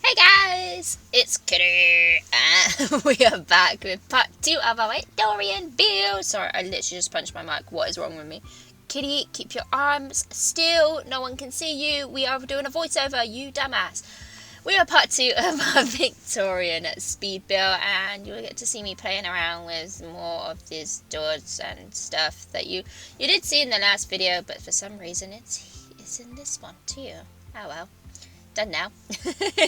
Hey guys, it's Kitty, and we are back with part 2 of our Victorian build. Sorry, I literally just punched my mic. What is wrong with me? Kitty, keep your arms still. No one can see you. We are doing a voiceover, you dumbass. We are part 2 of our Victorian speed build, and you'll get to see me playing around with more of these doors and stuff that you did see in the last video, but for some reason it's in this one too. Oh well. Done now.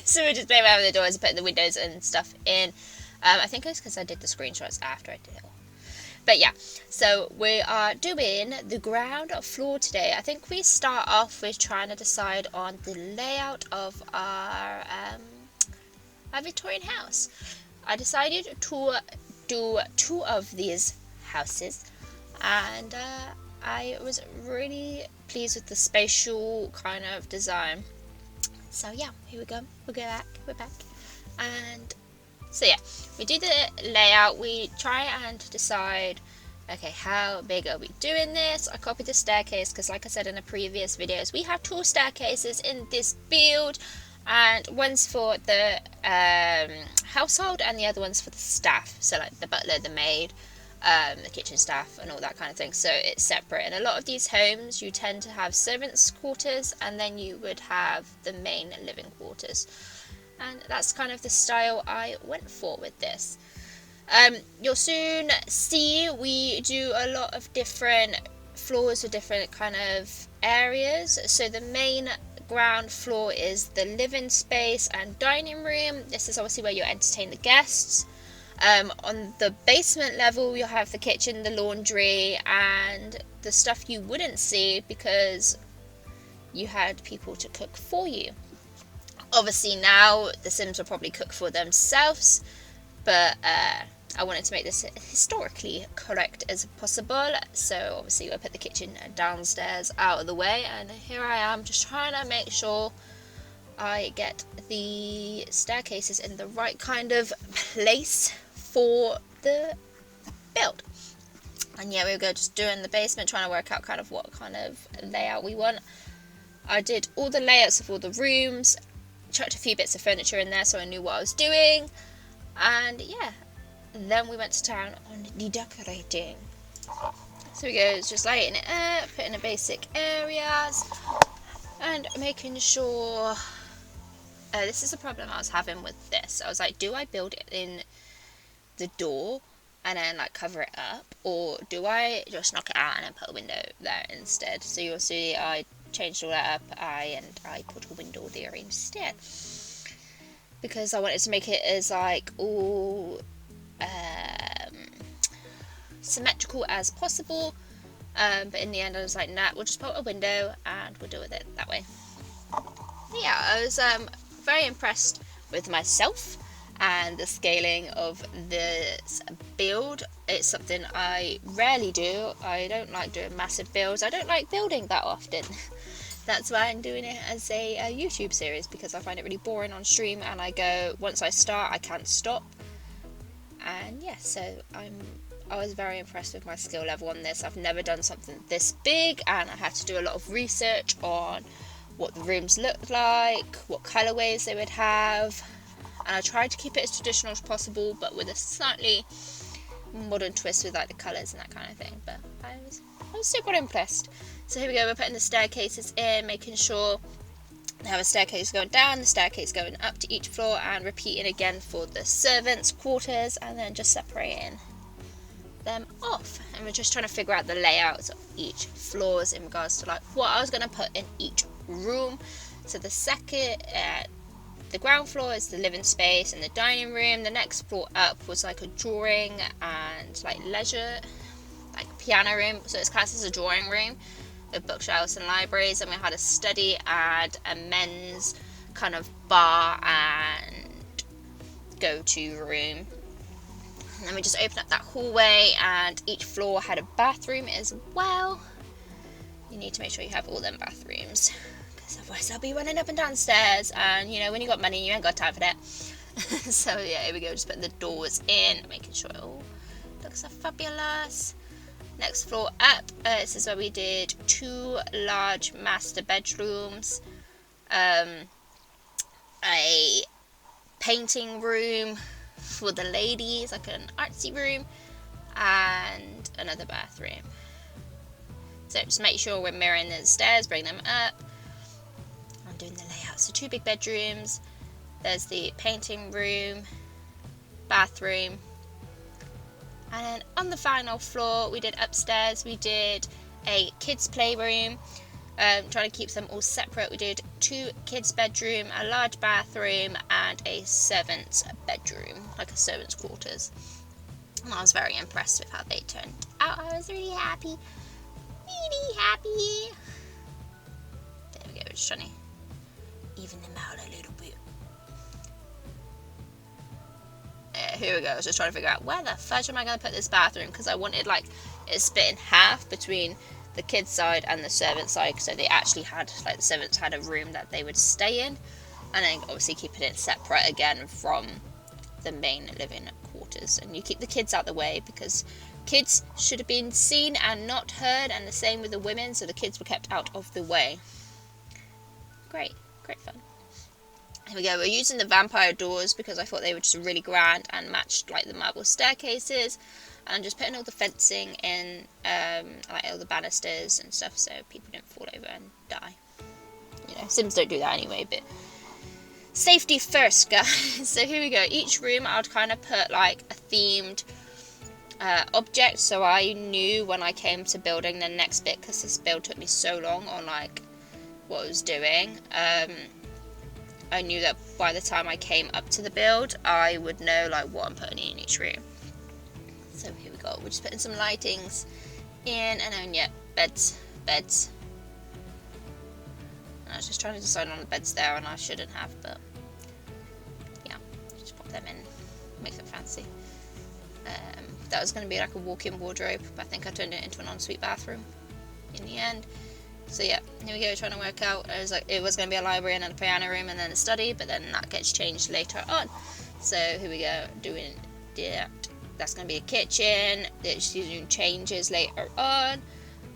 So we're just playing around with the doors and putting the windows and stuff in. I think it's because I did the screenshots after I did it all. But yeah, so we are doing the ground floor today. I think we start off with trying to decide on the layout of our Victorian house. I decided to do 2 of these houses, and I was really pleased with the spatial kind of design. So yeah, here we go. We're back. And so yeah, we do the layout. We try and decide, okay, how big are we doing this? I copied the staircase because, like I said in the previous videos, we have 2 staircases in this build, and one's for the household and the other one's for the staff. So like the butler, the maid, the kitchen staff and all that kind of thing, so it's separate. In a lot of these homes you tend to have servants' quarters and then you would have the main living quarters, and that's kind of the style I went for with this. You'll soon see we do a lot of different floors with different kind of areas. So the main ground floor is the living space and dining room. This is obviously where you entertain the guests. On the basement level, you'll have the kitchen, the laundry, and the stuff you wouldn't see because you had people to cook for you. Obviously now the Sims will probably cook for themselves, but I wanted to make this historically correct as possible, so obviously we'll put the kitchen downstairs out of the way, and here I am just trying to make sure I get the staircases in the right kind of place for the build. And yeah, we go just doing the basement, trying to work out kind of what kind of layout we want. I did all the layouts of all the rooms, chucked a few bits of furniture in there so I knew what I was doing, and yeah, then we went to town on the decorating. So we go just lighting it up, putting the basic areas and making sure. This is a problem I was having with this. I was like, do I build it in the door and then like cover it up, or do I just knock it out and then put a window there instead? So you'll see I changed all that up, I put a window there instead because I wanted to make it as like all symmetrical as possible, but in the end I was like, nah, we'll just put a window and we'll deal with it that way. Yeah, I was very impressed with myself and the scaling of this build. It's something I rarely do. I don't like doing massive builds. I don't like building that often. That's why I'm doing it as a YouTube series, because I find it really boring on stream and I go, once I start I can't stop. And yeah, so I was very impressed with my skill level on this. I've never done something this big, and I had to do a lot of research on what the rooms looked like, what colourways they would have, and I tried to keep it as traditional as possible but with a slightly modern twist with like the colours and that kind of thing. But I was super impressed. So here we go, we're putting the staircases in, making sure they have a staircase going down, the staircase going up to each floor, and repeating again for the servants' quarters, and then just separating them off. And we're just trying to figure out the layouts of each floors in regards to like what I was going to put in each room. So the ground floor is the living space and the dining room. The next floor up was like a drawing and like leisure, like piano room, so it's classed as a drawing room with bookshelves and libraries, and we had a study and a men's kind of bar and go-to room. And then we just opened up that hallway, and each floor had a bathroom as well. You need to make sure you have all them bathrooms, because otherwise I'll be running up and downstairs, and you know, when you got money you ain't got time for that. So yeah, here we go, just putting the doors in, making sure it all looks so fabulous. Next floor up, this is where we did 2 large master bedrooms. I painting room for the ladies, like an artsy room, and another bathroom. So just make sure we're mirroring the stairs, bring them up. I'm doing the layout. So 2 big bedrooms, there's the painting room, bathroom, and then on the final floor we did upstairs, we did a kids playroom, trying to keep them all separate. We did 2 kids bedroom, a large bathroom, and a servant's bedroom, like a servant's quarters. And I was very impressed with how they turned out. I was really happy. There we go, we're just trying to even them out a little bit. Here we go, I was just trying to figure out where the fudge am I going to put this bathroom, because I wanted like it split in half between the kids side and the servant side, so they actually had, like, the servants had a room that they would stay in, and then obviously keeping it separate again from the main living quarters. And you keep the kids out the way because kids should have been seen and not heard, and the same with the women, so the kids were kept out of the way. Great fun. Here we go, we're using the vampire doors because I thought they were just really grand and matched like the marble staircases, and just putting all the fencing in, like all the banisters and stuff, so people didn't fall over and die. You know, Sims don't do that anyway, but safety first, guys. So here we go, each room I'd kind of put like a themed object, so I knew when I came to building the next bit, because this build took me so long on like what I was doing. I knew that by the time I came up to the build, I would know like what I'm putting in each room. So here we go, we're just putting some lightings in, and then yeah, beds. And I was just trying to decide on the beds there, and I shouldn't have, but yeah, just pop them in, make them fancy. That was going to be like a walk-in wardrobe, but I think I turned it into an ensuite bathroom in the end. So yeah, here we go, trying to work out. It was going to be a library and then a piano room and then a study, but then that gets changed later on. So here we go, doing that. That's going to be a kitchen. It's doing changes later on.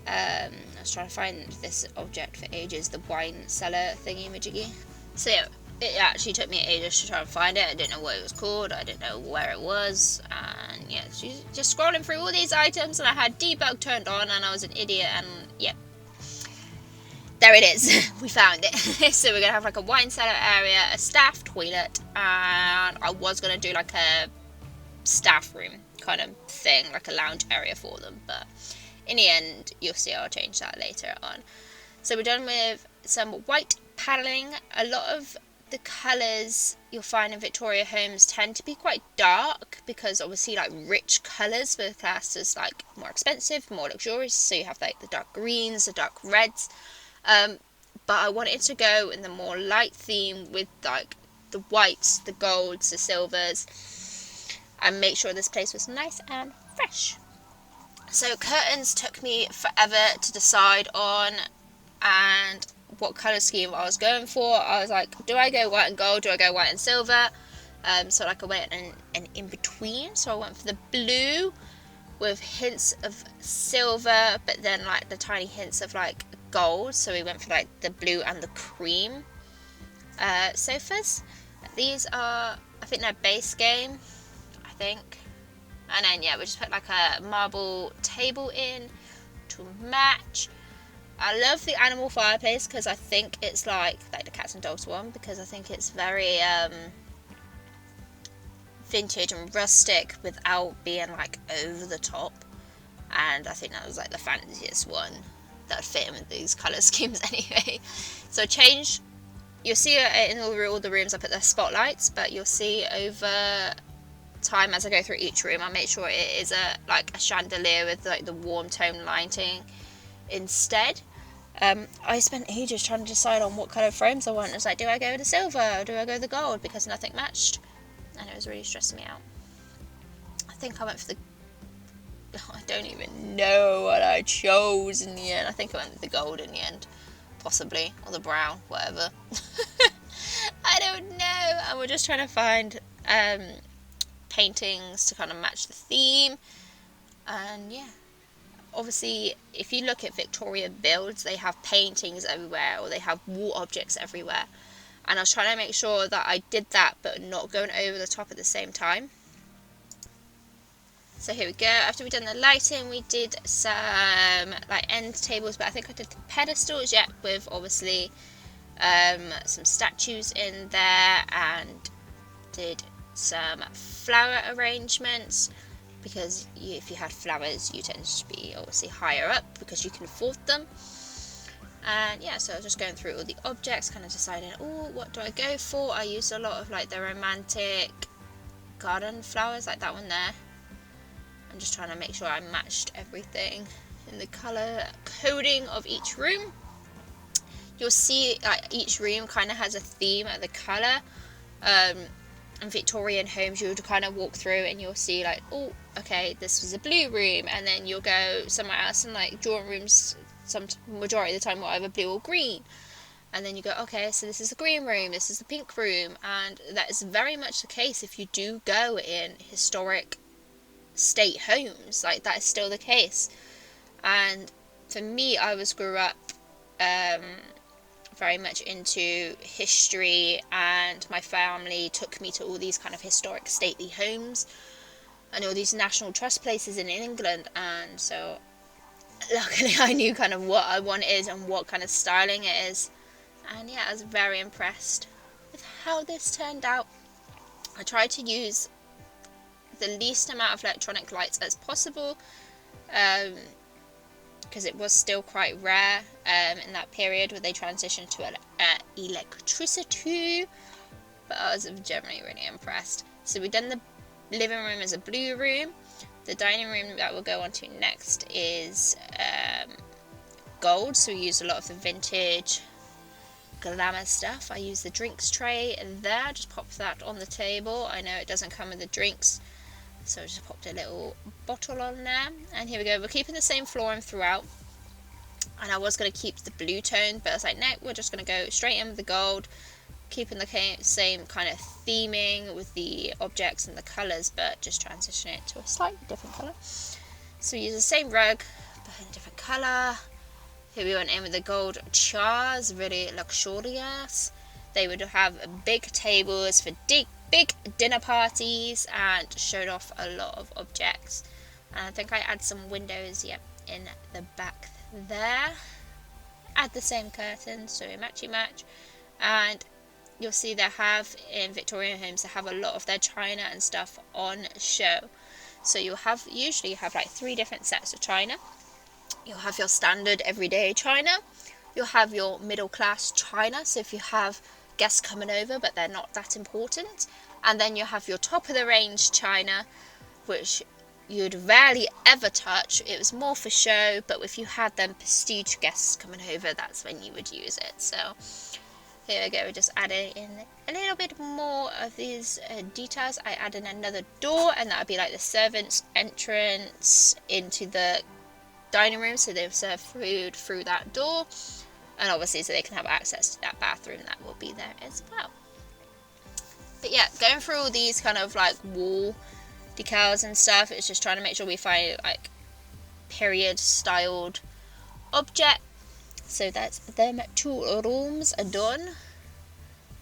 I was trying to find this object for ages, the wine cellar thingy-majiggy. So yeah, it actually took me ages to try and find it. I didn't know what it was called, I didn't know where it was, and yeah, just scrolling through all these items, and I had debug turned on, and I was an idiot, and yeah. There it is, we found it. So we're going to have like a wine cellar area, a staff toilet, and I was going to do like a staff room kind of thing, like a lounge area for them, but in the end, you'll see I'll change that later on. So we're done with some white paneling. A lot of the colours you'll find in Victoria homes tend to be quite dark, because obviously like rich colours were classed as like more expensive, more luxurious, so you have like the dark greens, the dark reds. But I wanted to go in the more light theme with like the whites, the golds, the silvers, and make sure this place was nice and fresh. So curtains took me forever to decide on and what colour scheme I was going for. I was like, do I go white and gold, do I go white and silver? So like I went an in between, so I went for the blue with hints of silver, but then like the tiny hints of like gold, so we went for like the blue and the cream sofas. These are, I think they're base game, I think. And then yeah, we just put like a marble table in to match. I love the animal fireplace because I think it's like the cats and dogs one, because I think it's very vintage and rustic without being like over the top, and I think that was like the fanciest one that fit in with these colour schemes anyway. So change, you'll see in all the rooms I put the spotlights, but you'll see over time as I go through each room I make sure it is a chandelier with like the warm tone lighting instead. I spent ages trying to decide on what colour frames I want. It was like, do I go with the silver or do I go with the gold, because nothing matched, and it was really stressing me out. I think I went for the, I don't even know what I chose in the end. I think I went with the gold in the end, possibly, or the brown, whatever. I don't know. And we're just trying to find paintings to kind of match the theme, and yeah, obviously if you look at Victorian builds, they have paintings everywhere, or they have wall objects everywhere, and I was trying to make sure that I did that but not going over the top at the same time. So here we go. After we've done the lighting, we did some like end tables, but I think I did the pedestals, yeah, with obviously some statues in there, and did some flower arrangements, because if you had flowers you tend to be obviously higher up because you can afford them. And yeah, so I was just going through all the objects, kind of deciding, oh, what do I go for? I used a lot of like the romantic garden flowers, like that one there. I'm just trying to make sure I matched everything in the colour coding of each room. You'll see each room kind of has a theme at the colour. In Victorian homes, you'll kind of walk through and you'll see like, oh, okay, this is a blue room, and then you'll go somewhere else, and like drawing rooms, some majority of the time will either blue or green, and then you go, okay, so this is a green room, this is a pink room, and that is very much the case if you do go in historic state homes. Like, that is still the case. And for me, I grew up very much into history, and my family took me to all these kind of historic stately homes and all these National Trust places in England, and so luckily I knew kind of what I wanted and what kind of styling it is. And yeah, I was very impressed with how this turned out. I tried to use the least amount of electronic lights as possible, because it was still quite rare in that period where they transitioned to electricity, but I was generally really impressed. So we've done the living room as a blue room. The dining room that we'll go on to next is gold, so we used a lot of the vintage glamour stuff. I used the drinks tray there, just popped that on the table. I know it doesn't come with the drinks, so I just popped a little bottle on there. And here we go, we're keeping the same flooring throughout, and I was going to keep the blue tone, but I was like, no, we're just going to go straight in with the gold, keeping the same kind of theming with the objects and the colours, but just transition it to a slightly different colour. So we use the same rug but in a different colour. Here we went in with the gold chairs, really luxurious. They would have big tables for big dinner parties and showed off a lot of objects. And I think I add some windows, yep, in the back there. Add the same curtains, so matchy match. And you'll see they have, in Victorian homes, they have a lot of their china and stuff on show. So you'll usually have like 3 different sets of china. You'll have your standard everyday china. You'll have your middle class china, so if you have guests coming over but they're not that important. And then you have your top of the range china, which you'd rarely ever touch. It was more for show, but if you had them prestige guests coming over, that's when you would use it. So here we go, we're just adding in a little bit more of these details. I added another door, and that would be like the servants' entrance into the dining room, so they'll serve food through that door, and obviously so they can have access to that bathroom that will be there as well. But yeah, going through all these kind of like wall decals and stuff, it's just trying to make sure we find like period styled object. So that's them 2 rooms done.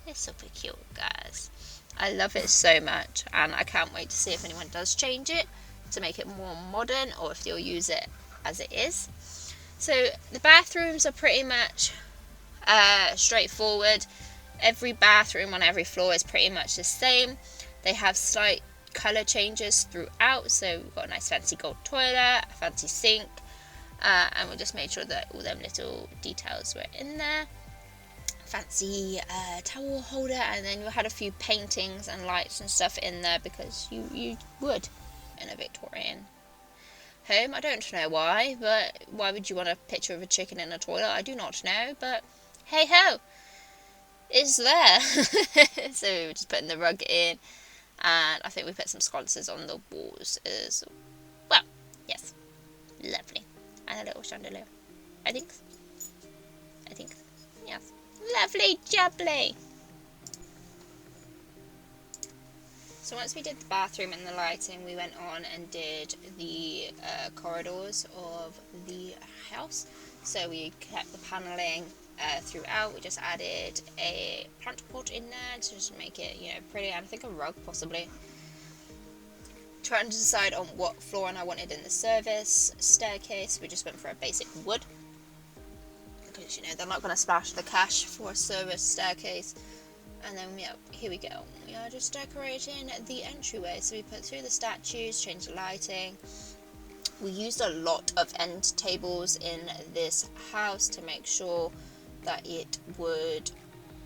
It's super cute, guys. I love it so much, and I can't wait to see if anyone does change it to make it more modern, or if they'll use it as it is. So the bathrooms are pretty much straightforward. Every bathroom on every floor is pretty much the same. They have slight colour changes throughout, so we've got a nice fancy gold toilet, a fancy sink, and we just made sure that all them little details were in there. Fancy towel holder, and then we had a few paintings and lights and stuff in there, because you would in a Victorian home. I don't know why, but why would you want a picture of a chicken in a toilet? I do not know, but hey ho, it's there. So we were just putting the rug in, and I think we put some sconces on the walls as well. Yes, lovely. And a little chandelier, I think, yes, lovely jubbly. So once we did the bathroom and the lighting, we went on and did the corridors of the house. So we kept the panelling throughout. We just added a plant pot in there to just make it, pretty, and I think a rug possibly. Trying to decide on what flooring I wanted in the service staircase. We just went for a basic wood, because they're not going to splash the cash for a service staircase. And then here we go. We are just decorating the entryway. So we put through the statues, changed the lighting. We used a lot of end tables in this house to make sure that it would,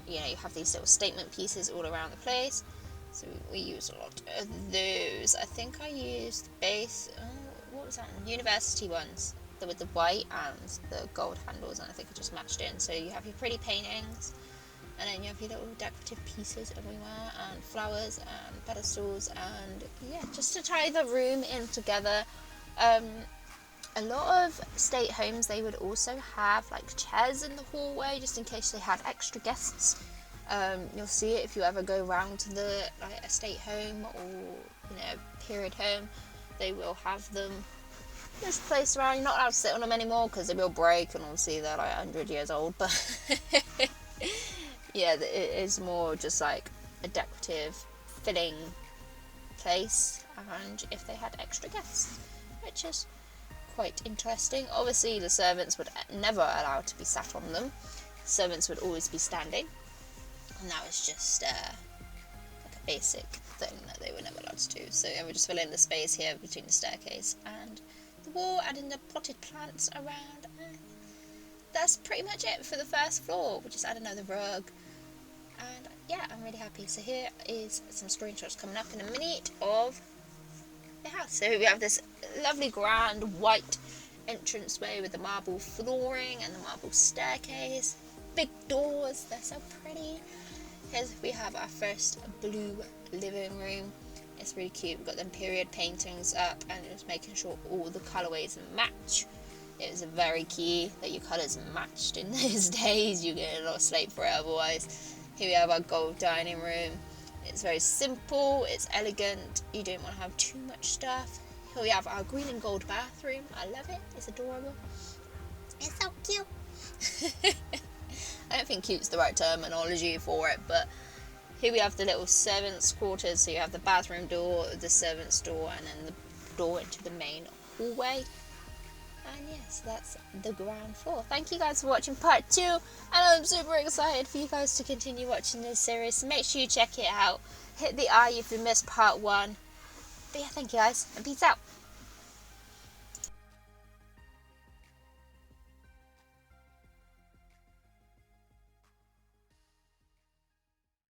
you have these little statement pieces all around the place. So we used a lot of those. I think I used what was that? University ones. With the white and the gold handles, and I think I just matched in. So you have your pretty paintings, and then you have your little decorative pieces everywhere, and flowers and pedestals, and yeah, just to tie the room in together. A lot of state homes, they would also have like chairs in the hallway just in case they had extra guests. You'll see it if you ever go around to the estate home or period home. They will have them just placed around. You're not allowed to sit on them anymore because they will break, and obviously they're like 100 years old, but yeah, it is more just like a decorative filling place, and if they had extra guests, which is quite interesting. Obviously the servants would never allow to be sat on them. Servants would always be standing, and that was just like a basic thing that they were never allowed to do. So we're just filling the space here between the staircase and the wall, adding the potted plants around, and that's pretty much it for the first floor. We'll just add another rug, and yeah, I'm really happy. So here is some screenshots coming up in a minute of the house. So we have this lovely grand white entranceway with the marble flooring and the marble staircase, big doors, they're so pretty. Here we have our first blue living room. It's really cute. We've got them period paintings up, and just making sure all the colourways match. It is very key that your colours matched in those days. You get a lot of slate for it otherwise. Here we have our gold dining room. It's very simple, it's elegant, you don't want to have too much stuff. Here we have our green and gold bathroom. I love it, it's adorable. It's so cute. I don't think cute's the right terminology for it, but here we have the little servants' quarters. So you have the bathroom door, the servants' door, and then the door into the main hallway. And yes, that's the ground floor. Thank you guys for watching part 2, and I'm super excited for you guys to continue watching this series. So make sure you check it out. Hit the I if you missed part 1. But yeah, thank you guys, and peace out.